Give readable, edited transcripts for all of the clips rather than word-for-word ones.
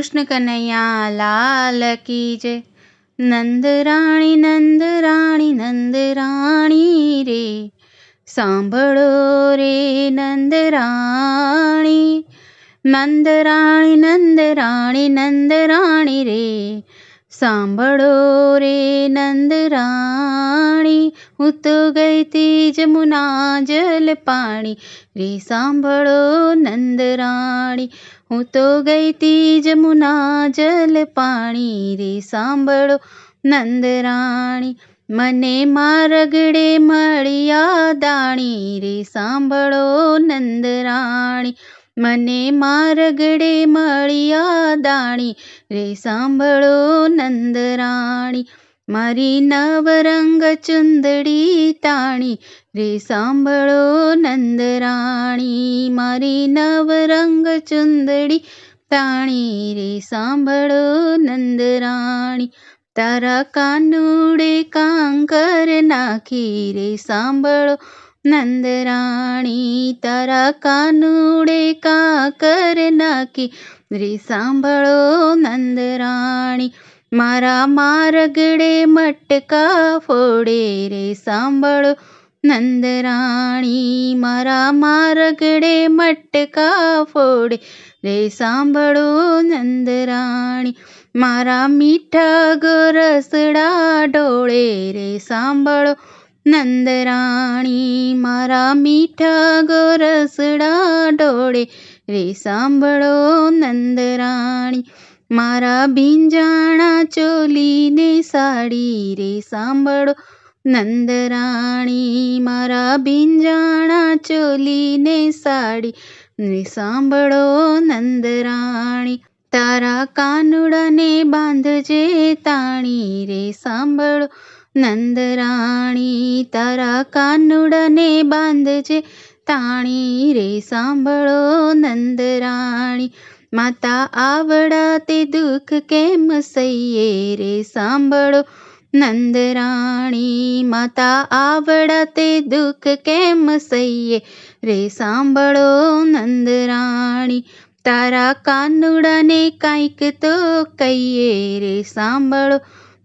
કૃષ્ણ કનૈયા લાલ કી જય। નંદ રાણી નંદ રાણી નંદ રાણી રે, સાંભળો રે નંદ રાણી। નંદ રાણી નંદ રાણી નંદ રાણી રે, સાંભળો રે નંદ રાણી। હું તો ગઈ તી જમુના જલ પાણી રે, સાંભળો નંદ રાણી। હું તો ગઈ તી જમુના જલ પાણી રે, સાંભળો નંદ રાણી। મને મારગડે મળ્યા દાણી રે, સાંભળો નંદ રાણી। મને મારગડે મળ્યા દાણી રે, સાંભળો નંદ રાણી। મારી નવરંગ ચુંદડી તાણી રે, સાંભળો નંદ રાણી। મારી નવરંગ ચુંદડી તાણી રે, સાંભળો નંદ રાણી। તારા કાનુડે કાંકર નાખી રે, સાંભળો નંદ રાણી। તારા કાનુડે કાંકર નાખી રે, સાંભળો નંદ રાણી। મારા મારગડે મટકા ફોડે રે, સાંભળો નંદ રાણી। મારા મારગડે મટકા ફોડે રે, સાંભળો નંદ રાણી। મારા મીઠા ગોરસડા ઢોળે રે, સાંભળો નંદ રાણી। મારા મીઠા ગોરસડા ઢોળે રે, સાંભળો નંદ રાણી। મારા ભીંજાણા ચોલીને સાડી રે, સાંભળો નંદ રાણી। મારા ભીંજાણા ચોલીને સાડી રે, સાંભળો નંદ રાણી। તારા કાનુડાને બાંધજે તાણી રે, સાંભળો નંદ રાણી। તારા કાનુડાને બાંધજે તાણી રે, સાંભળો નંદ રાણી। માતા આવડા તે દુઃખ કેમ સહીએ રે, સાંભળો નંદ રાણી। માતા આવડા તે દુઃખ કેમ સહીએ રે, સાંભળો નંદ રાણી। તારા કાનુડાને કાંઈક તો કહીએ રે, સાંભળો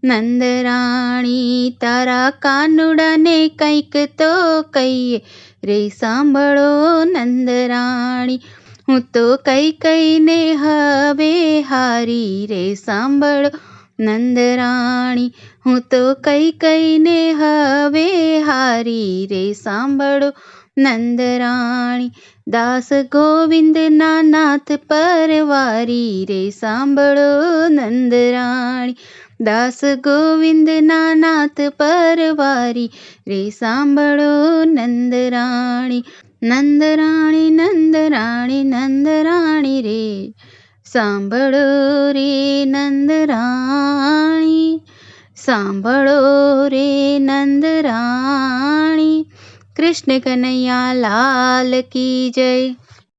નંદ રાણી। તારા કાનુડાને કંઈક તો કહીએ રે, સાંભળો નંદ રાણી। હું તો કઈ કઈને હવે હારી રે, સાંભળો નંદ રાણી। હું તો કઈ કઈને હવે હારી રે, સાંભળો નંદ રાણી। દાસ ગોવિંદના નાથ પરવારી રે, સાંભળો નંદ રાણી। દાસ ગોવિંદના નાથ પરવારી રે, સાંભળો નંદ રાણી। નંદ રાણી નંદ રાણી નંદ રાણી રે, સાંભળો રે નંદ રાણી। સાંભળો રે નંદ રાણી। કૃષ્ણ કનૈયા લાલ કી જય।